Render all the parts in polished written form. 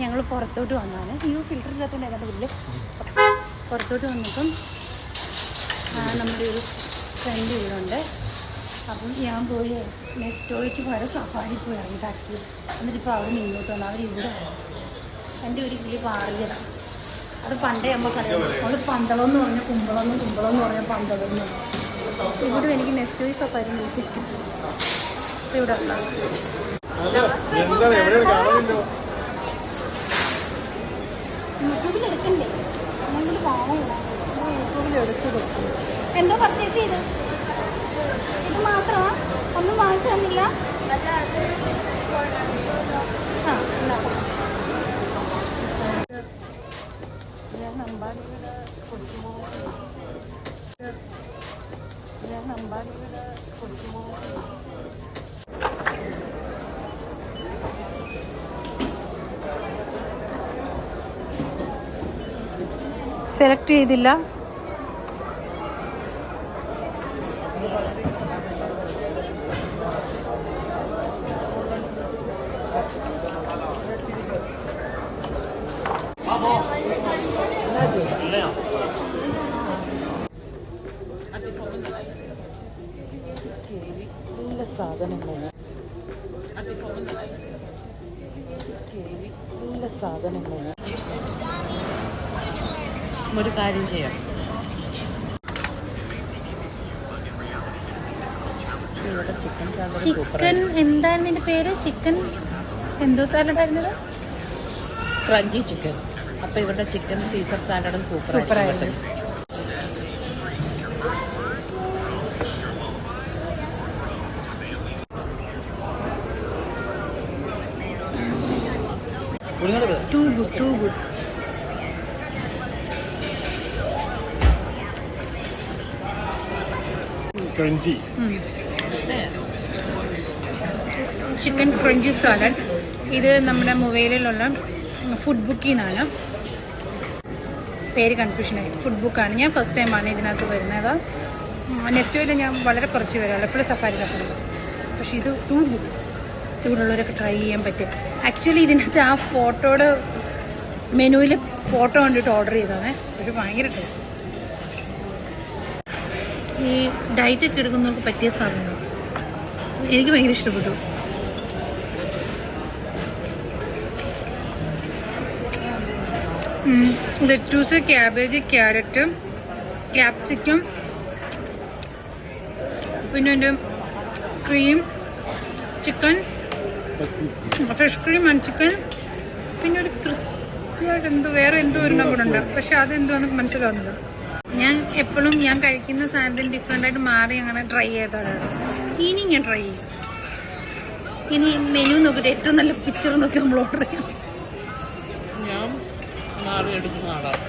ഞങ്ങൾ പുറത്തോട്ട് വന്നാണ്. ഫിൽറ്റർ ഇല്ലാത്തതുകൊണ്ട് ഏതാണ്ട് വലിയ പുറത്തോട്ട് വന്നപ്പം നമ്മുടെ ഒരു ഫ്രണ്ട് ഇവിടെ ഉണ്ട്. അപ്പം ഞാൻ പോയി നെസ്റ്റോയ്ക്ക് പകരം സഫാരി പോയി ഇറങ്ങി ടാക്സി. എന്നിട്ടിപ്പോൾ അവിടെ നിന്ന് ഇങ്ങോട്ട് വന്നു. അവരിവിടെ എൻ്റെ ഒരു കിളി പാറിയതാണ്. അത് പണ്ടേ നമുക്കറിയാം. നമ്മൾ പന്തളമെന്ന് പറഞ്ഞ കുമ്പളമെന്ന്, കുമ്പളമെന്ന് പറഞ്ഞാൽ പന്തളമെന്ന്. ഇവിടെ എനിക്ക് നെസ്റ്റോയി സഫാരി തെറ്റും ഇവിടെ ഉണ്ടാകും. യൂട്യൂബിലെടുക്കണ്ടേ? നമ്മൾ കാണുന്നില്ല. യൂട്യൂബിലെടുത്ത് കൊടുത്തു. എന്തോ പർച്ചേസ് ചെയ്ത് ഇത് മാത്രമാ? ഒന്നും വാങ്ങിച്ചു തന്നില്ല? ആ ഞാൻ നമ്പാടിയുടെ കൊടുക്കുമോ? സെലക്ട് ചെയ്തില്ല. എല്ലാ സാധനങ്ങളും ഒരു കാര്യം ചെയ്യാം. ചിക്കൻ എന്താണ് നിന്റെ പേര്? ചിക്കൻ എന്തോ സാലഡായിരുന്നത്? Crunchy chicken. അപ്പോൾ ഇവരുടെ ചിക്കൻ സീസർ സാലഡും സൂപ്പറായിരുന്നു. Too good. Crunchy. Chicken crunchy salad. ഇത് നമ്മുടെ മൊബൈലിലുള്ള ഫുഡ് ബുക്കിന്നാണ്. പേര് കൺഫ്യൂഷനായി. ഫുഡ് ബുക്കാണ്. ഞാൻ ഫസ്റ്റ് ടൈമാണ് ഇതിനകത്ത് വരുന്നത്. നെസ്റ്റോയിൽ ഞാൻ വളരെ കുറച്ച് വരാമല്ലോ, എപ്പോഴും സഫാരിയിലൊക്കെ. പക്ഷേ ഇത് ടൂ ഗുഡ്. ഇവിടെയുള്ളവരൊക്കെ ട്രൈ ചെയ്യാൻ പറ്റും. ആക്ച്വലി ഇതിനകത്ത് ആ ഫോട്ടോയുടെ മെനുവിൽ ഫോട്ടോ കണ്ടിട്ട് ഓർഡർ ചെയ്തതാണ്. ഒരു ഭയങ്കര ടേസ്റ്റ്. ഈ ഡയറ്റൊക്കെ എടുക്കുന്നവർക്ക് പറ്റിയ സാധനമാണ്. എനിക്ക് ഭയങ്കര ഇഷ്ടപ്പെട്ടു. ലെറ്റൂസ്, ക്യാബേജ്, ക്യാരറ്റ്, ക്യാപ്സിക്കം, പിന്നെ എൻ്റെ cream, chicken, fresh cream and chicken, പിന്നെ ഒരു ക്രിസ്പിയായിട്ട് വേറെ എന്തോ ഒരെണ്ണം കൂടെ ഉണ്ട്. പക്ഷെ അതെന്തോന്ന് മനസ്സിലാവുന്നില്ല. ഞാൻ എപ്പോഴും ഞാൻ കഴിക്കുന്ന സാധനത്തിന് ഡിഫറെൻ്റായിട്ട് മാറി അങ്ങനെ ട്രൈ ചെയ്തതാണ്. ഇനി ഞാൻ ട്രൈ ചെയ്യും. ഇനി മെനു നോക്കിയിട്ട് ഏറ്റവും നല്ല പിക്ചർ നോക്കി നമ്മൾ ഓർഡർ ചെയ്യാം. ഞാൻ മാറിയെടുക്കുന്ന ആളാണ്.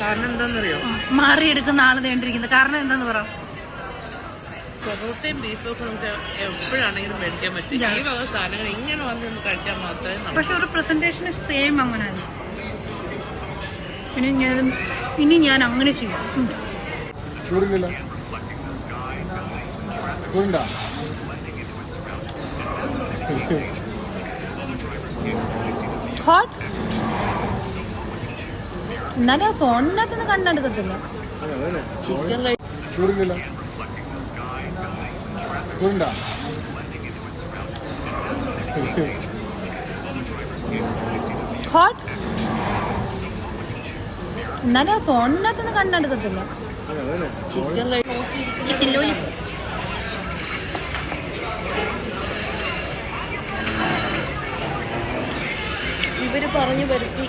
കാരണം എന്താണെന്നറിയോ? മാറിയെടുക്കുന്ന ആൾ വേണ്ടിയിരിക്കുന്നത് കാരണം എന്താന്ന് പറയാം. പൊറോട്ടയും ബീഫൊക്കെ നമുക്ക് എപ്പോഴാണെങ്കിലും മേടിക്കാൻ പറ്റും. ഈ വക സാധനങ്ങൾ ഇങ്ങനെ വന്ന് കഴിക്കാൻ മാത്രമേ. പക്ഷെ ഒരു പ്രസന്റേഷൻ സെയിം അങ്ങനെയാണ്. ഇനി ഞാൻ അങ്ങനെ ചെയ്യാം. ഹോട്ട് എന്നാലും ആ ഫോണിനകത്തുനിന്ന് കണ്ടെടുക്കത്തില്ല. ചിക്കൻ ഹോട്ട് എന്നാലും ആ ഫോണിനകത്തുനിന്ന് കണ്ടെടുക്കത്തില്ല. Chicken lollipop. ഇവര് പറഞ്ഞു വരുത്തി